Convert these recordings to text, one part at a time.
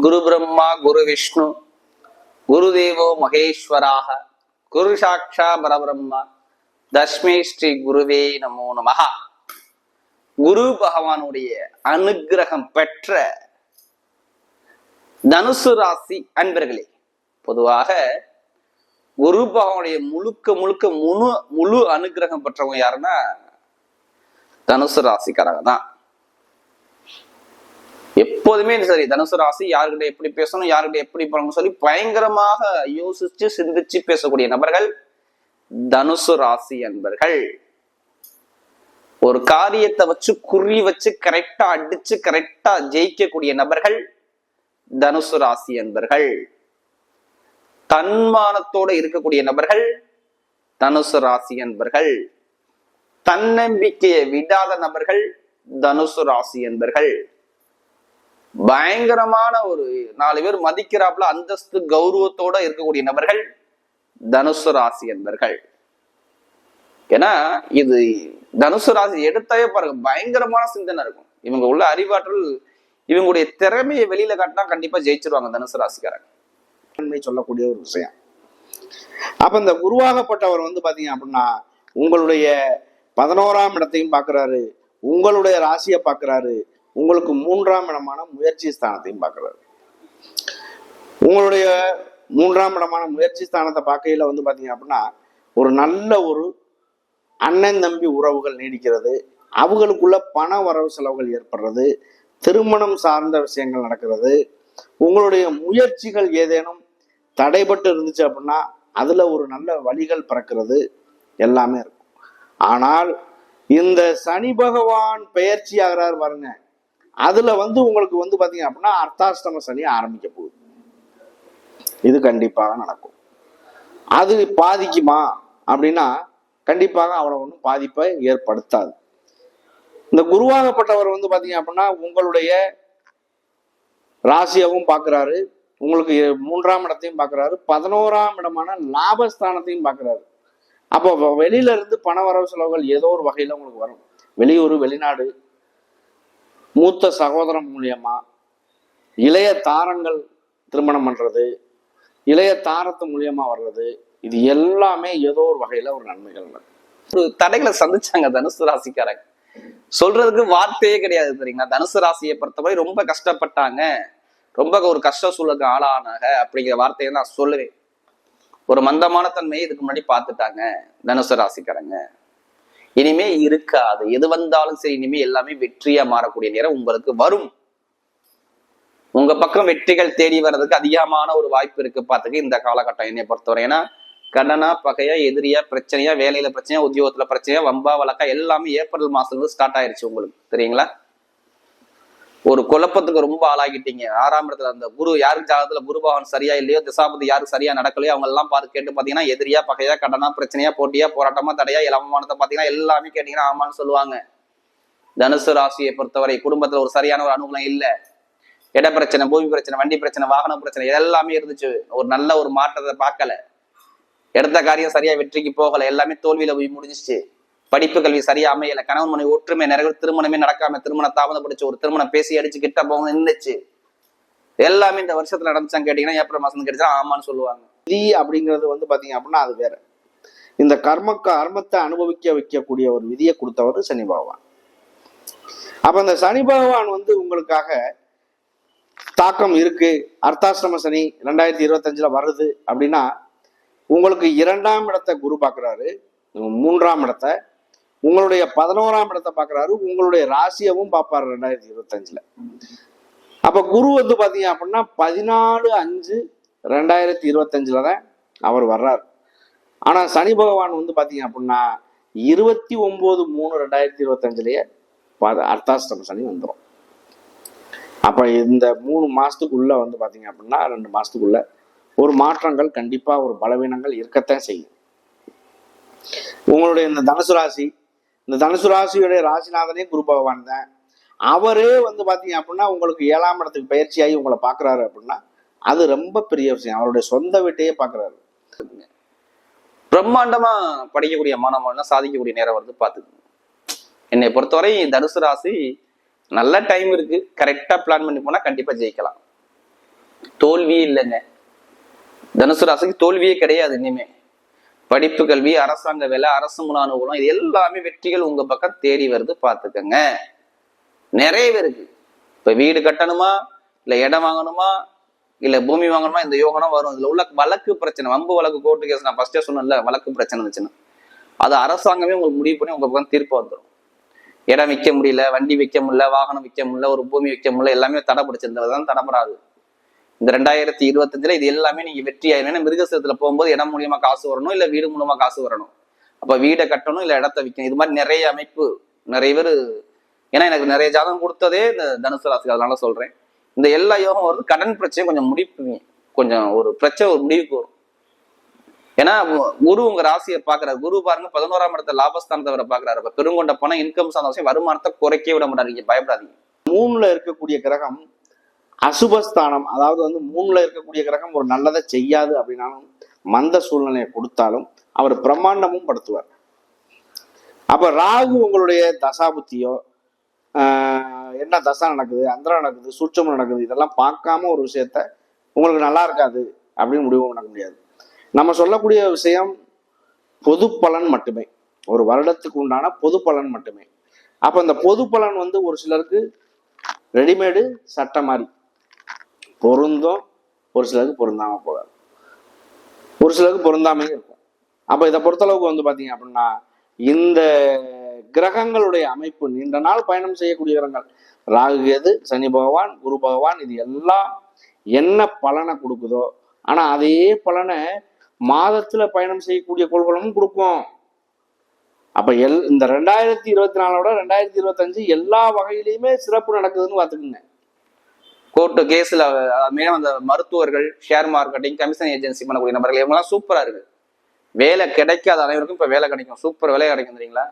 குரு பிரம்மா குரு விஷ்ணு குரு தேவோ மகேஸ்வராக குரு சாட்சா பரபிரம்மா தஸ்மை ஸ்ரீ குருவே நமோ நமஹ. குரு பகவானுடைய அனுகிரகம் பெற்ற தனுசு ராசி அன்பர்களே, பொதுவாக குரு பகவானுடைய முழுக்க முழு அனுகிரகம் பெற்றவங்க யாருன்னா தனுசு ராசிக்காரங்க தான். எப்போதுமே சரி, தனுசு ராசி யாருக்கிட்ட எப்படி பேசணும், யாருக்கிட்ட எப்படி பண்ணணும் சொல்லி பயங்கரமாக யோசிச்சு சிந்திச்சு பேசக்கூடிய நபர்கள் தனுசு ராசி அன்பர்கள். ஒரு காரியத்தை வச்சு குறி வச்சு கரெக்டா அடிச்சு கரெக்டா ஜெயிக்கக்கூடிய நபர்கள் தனுசு ராசி அன்பர்கள். தன்மானத்தோட இருக்கக்கூடிய நபர்கள் தனுசு ராசி அன்பர்கள். தன்னம்பிக்கையை விடாத நபர்கள் தனுசு ராசி அன்பர்கள். பயங்கரமான ஒரு 4 பேர் மதிக்கிறாப்புல அந்தஸ்து கௌரவத்தோட இருக்கக்கூடிய நபர்கள் தனுசு ராசி என்பர்கள். ஏன்னா இது தனுசு ராசி எடுத்தாவே பாருங்க, பயங்கரமான சிந்தனை இருக்கும். இவங்க உள்ள அறிவாற்றல், இவங்களுடைய திறமையை வெளியில காட்டினா கண்டிப்பா ஜெயிச்சிருவாங்க தனுசு ராசிக்காரங்க. சொல்லக்கூடிய ஒரு விஷயம். அப்ப இந்த குருவாகப்பட்டவர் பாத்தீங்க அப்படின்னா உங்களுடைய 11ஆம் இடத்தையும் பாக்குறாரு, உங்களுடைய ராசியை பாக்குறாரு, உங்களுக்கு 3ஆம் இடமான முயற்சி ஸ்தானத்தையும் பார்க்கிறாரு. உங்களுடைய 3ஆம் இடமான முயற்சி ஸ்தானத்தை பார்க்கையில பாத்தீங்க அப்படின்னா ஒரு நல்ல ஒரு அண்ணன் தம்பி உறவுகள் நீடிக்கிறது, அவங்களுக்குள்ள பண வரவு செலவுகள் ஏற்படுறது, திருமணம் சார்ந்த விஷயங்கள் நடக்கிறது. உங்களுடைய முயற்சிகள் ஏதேனும் தடைபட்டு இருந்துச்சு அப்படின்னா அதுல ஒரு நல்ல வழிகள் பிறக்கிறது, எல்லாமே இருக்கும். ஆனால் இந்த சனி பகவான் பெயர்ச்சி ஆகிறார் பாருங்க, அதுல உங்களுக்கு பாத்தீங்க அப்படின்னா அர்த்தாஷ்டம சனி ஆரம்பிக்க போகுது. இது கண்டிப்பாக நடக்கும். அது பாதிக்குமா அப்படின்னா கண்டிப்பாக அவளை ஒன்றும் பாதிப்பை ஏற்படுத்தாது. இந்த குருவாகப்பட்டவர் பாத்தீங்க அப்படின்னா உங்களுடைய ராசியவும் பார்க்கிறாரு, உங்களுக்கு 3ஆம் இடத்தையும் பார்க்கிறாரு, 11ஆம் இடமான லாபஸ்தானத்தையும் பார்க்கிறாரு. அப்போ வெளியில இருந்து பண வரவு செலவுகள் ஏதோ ஒரு வகையில உங்களுக்கு வரும். வெளியூர், வெளிநாடு, மூத்த சகோதரம் மூலியமா இளைய தாரங்கள் திருமணம் பண்றது, இளைய தாரத்து மூலியமா வர்றது, இது எல்லாமே ஏதோ ஒரு வகையில ஒரு நன்மைகள். ஒரு தடைகளை சந்திச்சாங்க தனுசு ராசிக்காரங்க. சொல்றதுக்கு வார்த்தையே கிடையாது தெரியுங்களா. தனுசு ராசியை பொறுத்தவரை ரொம்ப கஷ்டப்பட்டாங்க, ரொம்ப ஒரு கஷ்ட சூழலுக்கு ஆளானாங்க அப்படிங்கிற வார்த்தையை நான் சொல்லுவேன். ஒரு மந்தமான தன்மையை இதுக்கு முன்னாடி பார்த்துட்டாங்க தனுசு ராசிக்காரங்க. இனிமே இருக்காது, எது வந்தாலும் சரி இனிமே எல்லாமே வெற்றியா மாறக்கூடிய நேரம் உங்களுக்கு வரும். உங்க பக்கம் வெற்றிகள் தேடி வர்றதுக்கு அதிகமான ஒரு வாய்ப்பு இருக்கு பார்த்துக்க இந்த காலகட்டம் என்னை பொறுத்தவரை. ஏன்னா கடனா பகையா எதிரியா பிரச்சனையா, வேலையில பிரச்சனையா, உத்தியோகத்துல பிரச்சனையா, வம்பா வழக்கா எல்லாமே ஏப்ரல் மாசத்துல இருந்து ஸ்டார்ட் ஆயிருச்சு உங்களுக்கு தெரியுங்களா. ஒரு குழப்பத்துக்கு ரொம்ப ஆளாகிட்டீங்க. 6ஆம் இடத்துல அந்த குரு யாருக்கு ஜாதகத்துல குரு பகவான் சரியா இல்லையோ, திசாபதி யாருக்கு சரியா நடக்கலையோ அவங்க எல்லாம் பார்த்து கேட்டு பாத்தீங்கன்னா எதிரியா பகையா கடனா பிரச்சனையா போட்டியா போராட்டமா தடையா இலவமானத்தை பாத்தீங்கன்னா எல்லாமே கேட்டீங்கன்னா ஆமான்னு சொல்லுவாங்க. தனுசு ராசியை பொறுத்தவரை குடும்பத்துல ஒரு சரியான ஒரு அனுகூலம் இல்ல, இட பிரச்சனை, பூமி பிரச்சனை, வண்டி பிரச்சனை, வாகன பிரச்சனை எல்லாமே இருந்துச்சு. ஒரு நல்ல ஒரு மாற்றத்தை பார்க்கல, எடுத்த காரியம் சரியா வெற்றிக்கு போகல, எல்லாமே தோல்வியில போய் முடிஞ்சிச்சு. படிப்பு கல்வி சரியா அமையல, கணவன் மனைவி ஒற்றுமை நிறைய திருமணமே நடக்காம திருமணம் தாமதப்படுச்சு, ஒரு திருமணம் பேசி அடிச்சு கிட்ட போக நின்றுச்சு. எல்லாமே இந்த வருஷத்துல நடந்துச்சான்னு கேட்டீங்கன்னா ஏப்ரல் மாசம் கிடைச்சா ஆமான்னு சொல்லுவாங்க. விதி அப்படிங்கிறது பாத்தீங்க அப்படின்னா அது வேற. இந்த கர்மத்தை அனுபவிக்க வைக்கக்கூடிய ஒரு விதியை கொடுத்தவர் சனி பகவான். அப்ப இந்த சனி பகவான் உங்களுக்காக தாக்கம் இருக்கு. அர்த்தாஷ்டம சனி 2025 வருது அப்படின்னா உங்களுக்கு 2ஆம் இடத்தை குரு பார்க்கிறாரு, 3ஆம் இடத்தை, உங்களுடைய 11ஆம் இடத்தை பார்க்கிறாரு, உங்களுடைய ராசியவும் பார்ப்பாரு 2025. அப்ப குரு பாத்தீங்க அப்படின்னா 14/5/2025 தான் அவர் வர்றாரு. ஆனா சனி பகவான் பாத்தீங்க அப்படின்னா 29/3/2025 அர்த்தாஷ்டம சனி வந்துடும். அப்ப இந்த 3 மாசத்துக்குள்ள பாத்தீங்க அப்படின்னா 2 மாசத்துக்குள்ள ஒரு மாற்றங்கள் கண்டிப்பா ஒரு பலவீனங்கள் இருக்கத்தான் செய்யும். உங்களுடைய இந்த தனுசு ராசி, இந்த தனுசு ராசியுடைய ராசிநாதனே குரு பகவான் தான். அவரே பாத்தீங்க அப்படின்னா உங்களுக்கு 7ஆம் இடத்துக்கு பயிற்சியாகி உங்களை பாக்குறாரு அப்படின்னா அது ரொம்ப பெரிய விஷயம். அவருடைய சொந்த வீட்டையே பாக்குறாரு. பிரம்மாண்டமா படிக்கக்கூடிய மாணவர்கள் சாதிக்கக்கூடிய நேரம் வருது பாத்துக்கோங்க. என்னை பொறுத்தவரை தனுசு ராசி நல்ல டைம் இருக்கு, கரெக்டா பிளான் பண்ணி போனா கண்டிப்பா ஜெயிக்கலாம். தோல்வியே இல்லைங்க. தனுசு ராசிக்கு தோல்வியே கிடையாது. இனிமே படிப்பு, கல்வி, அரசாங்க வேலை, அரசு மூல அனுகூலம், இது எல்லாமே வெற்றிகள் உங்க பக்கம் தேடி வருது. பாத்துக்கங்க. நிறைய பேருக்கு இப்ப வீடு கட்டணுமா, இல்ல இடம் வாங்கணுமா, இல்ல பூமி வாங்கணுமா, இந்த யோகனம் வரும். இதுல உள்ள வழக்கு பிரச்சனை, வம்பு வழக்கு, கோர்ட்டு கேஸ், நான் ஃபர்ஸ்டே சொன்னேன்ல, வழக்கு பிரச்சனை இருந்துச்சுன்னா அது அரசாங்கமே உங்களுக்கு முடிவு பண்ணி உங்க பக்கம் தீர்ப்பு வந்துடும். இடம் விற்க முடியல, வண்டி விற்க முடியல, வாகனம் விற்க முடியல, ஒரு பூமி விற்க முடியல, எல்லாமே தடைப்படுச்சிருந்ததுதான் தடைப்படாது. இந்த 2025 இது எல்லாமே நீங்க வெற்றி ஆயிரும். மிருகசீரத்துல போகும்போது இடம் மூலியமா காசு வரணும், இல்ல வீடு மூலமா காசு வரணும். அப்ப வீடை கட்டணும், இல்ல இடத்த விற்கணும். இது மாதிரி நிறைய அமைப்பு நிறைய பேர். ஏன்னா எனக்கு நிறைய ஜாதகம் கொடுத்ததே இந்த தனுசு ராசிக்கு, அதனால சொல்றேன். இந்த எல்லா யோகம் வருது. கடன் பிரச்சனை கொஞ்சம் முடிப்பு, கொஞ்சம் ஒரு பிரச்சனை ஒரு முடிவுக்கு வரும். ஏன்னா குரு உங்க ராசியை பாக்குறாரு. குரு பாருங்க 11ஆம் இடத்த லாபஸ்தானத்தை வர பாக்குறாரு. அப்ப பெருங்கொண்ட பணம், இன்கம் சார்ந்த விஷயம், வருமானத்தை குறைக்க விட மாட்டாங்க. பயப்படாதீங்க. 3ல இருக்கக்கூடிய கிரகம் அசுபஸ்தானம், அதாவது வந்து 3ல இருக்கக்கூடிய கிரகம் ஒரு நல்லதை செய்யாது அப்படின்னாலும், மந்த சூழ்நிலையை கொடுத்தாலும் அவர் பிரம்மாண்டமும் படுத்துவார். அப்ப ராகு உங்களுடைய தசாபுத்தியோ, என்ன தசா நடக்குது, அந்தரம் நடக்குது, சூட்சமம் நடக்குது, இதெல்லாம் பார்க்காம ஒரு விஷயத்த உங்களுக்கு நல்லா இருக்காது அப்படின்னு முடிவு பண்ண முடியாது. நம்ம சொல்லக்கூடிய விஷயம் பொது பலன் மட்டுமே, ஒரு வருடத்துக்கு உண்டான பொது பலன் மட்டுமே. அப்ப இந்த பொது பலன் வந்து ஒரு சிலருக்கு ரெடிமேடு சட்டை மாதிரி பொருந்தும், ஒரு சிலருக்கு பொருந்தாம போகாது, ஒரு சிலருக்கு பொருந்தாமே இருக்கும். அப்ப இதை பொறுத்தளவுக்கு வந்து பாத்தீங்க அப்படின்னா, இந்த கிரகங்களுடைய அமைப்பு நீண்ட நாள் பயணம் செய்யக்கூடிய கிரகங்கள் ராகு, கேது, சனி பகவான், குரு பகவான், இது எல்லாம் என்ன பலனை கொடுக்குதோ, ஆனா அதே பலனை மாதத்துல பயணம் செய்யக்கூடிய கோள்களும் கொடுக்கும். அப்ப இந்த 2024 2025 எல்லா வகையிலையுமே சிறப்பு நடக்குதுன்னு பாத்துக்கோங்க. கோர்ட்டு கேஸ்ல மேலும் அந்த மருத்துவர்கள், ஷேர் மார்க்கெட்டிங், கமிஷன் ஏஜென்சி பண்ணக்கூடிய நபர்கள், இவங்கெல்லாம் சூப்பரா இருக்கு. வேலை கிடைக்காத அனைவருக்கும் இப்ப வேலை கிடைக்கும். சூப்பர் வேலை கிடைக்கும் தெரியுங்களா?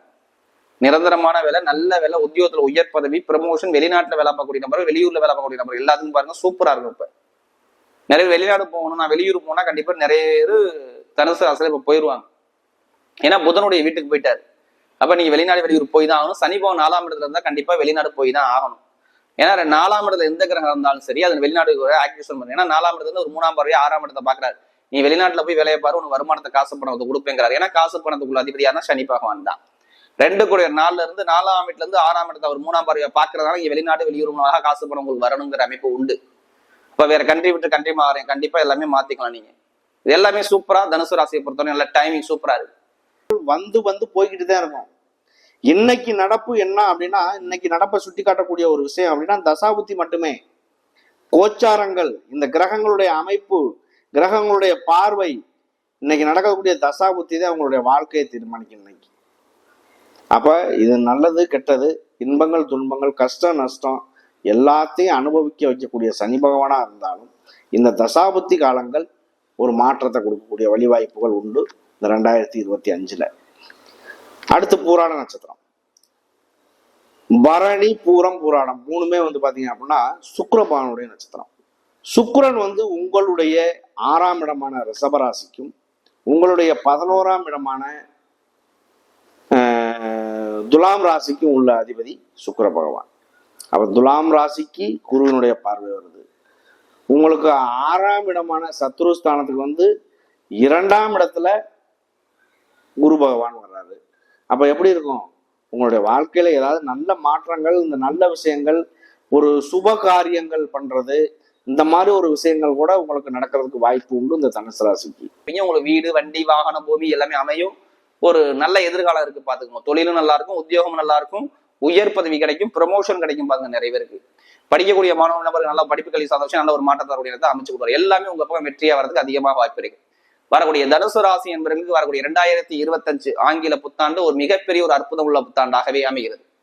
நிரந்தரமான வேலை, நல்ல வேலை, உத்தியோகத்துல உயர் பதவி, ப்ரமோஷன், வெளிநாட்டுல வேலை பார்க்கக்கூடிய நபர்கள், வெளியூர்ல வேலை பார்க்கக்கூடிய நபர்கள், எல்லாத்துக்கும் பாருங்க சூப்பரா இருக்கும். இப்ப நிறைய வெளிநாடு போகணும், நான் வெளியூர் போனா கண்டிப்பா நிறைய பேர் தனுசு ராசியில இப்ப போயிடுவாங்க. ஏன்னா புதனுடைய வீட்டுக்கு போயிட்டாரு. அப்ப நீங்க வெளிநாடு வெளியூர் போய் தான் ஆகணும். சனி பகவான் 4ஆம் இடத்துல இருந்தா கண்டிப்பா வெளிநாடு போய் தான் ஆகணும். ஏன்னா 4ஆம் இடத்துல எந்த கிரகம் இருந்தாலும் சரி, அது வெளிநாடு ஆக்டிவேஷன் பண்ணுங்க. ஏன்னா 4ஆம் இடத்துல இருந்து ஒரு 3ஆம் பார்வையா 6ஆம் இடத்தை பாக்குறாரு. நீ வெளிநாட்டுல போய் வேலையை பாரு, உனக்கு வருமானத்தை, காசு பணத்தை கொடுப்பேங்கிறாரு. ஏன்னா காசு பணத்துக்குள்ள அதிபதி யாருன்னா சனி பகவான் தான். 2 இருந்து 4ஆம் இடத்துல இருந்து 6ஆம் இடத்தை அவர் 3ஆம் பார்வையா பாக்குறதுனால இங்க வெளிநாடு வெளியூர் மூலமாக காசு பணம் உங்களுக்கு வரணுங்கிற அமைப்பு உண்டு. இப்ப வேற கண்ட்ரி விட்டு கண்ட்ரி மாறேன், கண்டிப்பா எல்லாமே மாத்திக்கலாம். நீங்க இது எல்லாமே சூப்பரா தனுசு ராசியை பொறுத்தவரை நல்ல டைமிங் சூப்பரா இருக்கு. வந்து வந்து போய்கிட்டு தான் இருக்கும். இன்னைக்கு நடப்பு என்ன அப்படின்னா, இன்னைக்கு நடப்பை சுட்டி காட்டக்கூடிய ஒரு விஷயம் அப்படின்னா தசாபுத்தி மட்டுமே. கோச்சாரங்கள், இந்த கிரகங்களுடைய அமைப்பு, கிரகங்களுடைய பார்வை, இன்னைக்கு நடக்கக்கூடிய தசாபுத்தி தான் அவங்களுடைய வாழ்க்கையை தீர்மானிக்கும் இன்னைக்கு. அப்ப இது நல்லது கெட்டது, இன்பங்கள் துன்பங்கள், கஷ்டம் நஷ்டம் எல்லாத்தையும் அனுபவிக்க வைக்கக்கூடிய சனி பகவானா இருந்தாலும் இந்த தசாபுத்தி காலங்கள் ஒரு மாற்றத்தை கொடுக்கக்கூடிய வழிவாய்ப்புகள் உண்டு இந்த 2025. அடுத்து பூராட நட்சத்திரம். பரணி, பூரம், பூராடம் 3மே வந்து பாத்தீங்க அப்படின்னா சுக்கிரபகவானுடைய நட்சத்திரம். சுக்கிரன் வந்து உங்களுடைய 6ஆம் இடமான ரிஷபராசிக்கும் உங்களுடைய 11ஆம் இடமான துலாம் ராசிக்கும் உள்ள அதிபதி சுக்கிர பகவான். அப்ப துலாம் ராசிக்கு குருவினுடைய பார்வை வருது. உங்களுக்கு 6ஆம் இடமான சத்ருஸ்தானத்துக்கு வந்து 2ஆம் இடத்துல குரு பகவான் வர்றாரு. அப்ப எப்படி இருக்கும் உங்களுடைய வாழ்க்கையில? ஏதாவது நல்ல மாற்றங்கள், இந்த நல்ல விஷயங்கள், ஒரு சுப காரியங்கள் பண்றது, இந்த மாதிரி ஒரு விஷயங்கள் கூட உங்களுக்கு நடக்கிறதுக்கு வாய்ப்பு உண்டு இந்த தனுசு ராசிக்கு. உங்களுக்கு வீடு, வண்டி, வாகனம், பூமி எல்லாமே அமையும். ஒரு நல்ல எதிர்காலம் இருக்கு பாத்துக்கணும். தொழிலும் நல்லா இருக்கும், உத்தியோகம் நல்லா இருக்கும், உயர் பதவி கிடைக்கும், ப்ரமோஷன் கிடைக்கும். பாருங்க நிறைய பேருக்கு படிக்கக்கூடிய மாணவ நபர்கள் நல்ல படிப்பு கல்வி சார்ந்த விஷயம், நல்ல ஒரு மாற்றத்தை அமைச்சு கொடுப்பாரு. எல்லாமே உங்க பக்கம் வெற்றியா வரதுக்கு அதிகமாக வாய்ப்பு இருக்கு. வரக்கூடிய தனுசு ராசி என்பவர்களுக்கு வரக்கூடிய 2025 ஆங்கில புத்தாண்டு ஒரு மிகப்பெரிய ஒரு அற்புதம் உள்ள புத்தாண்டாகவே அமைகிறது.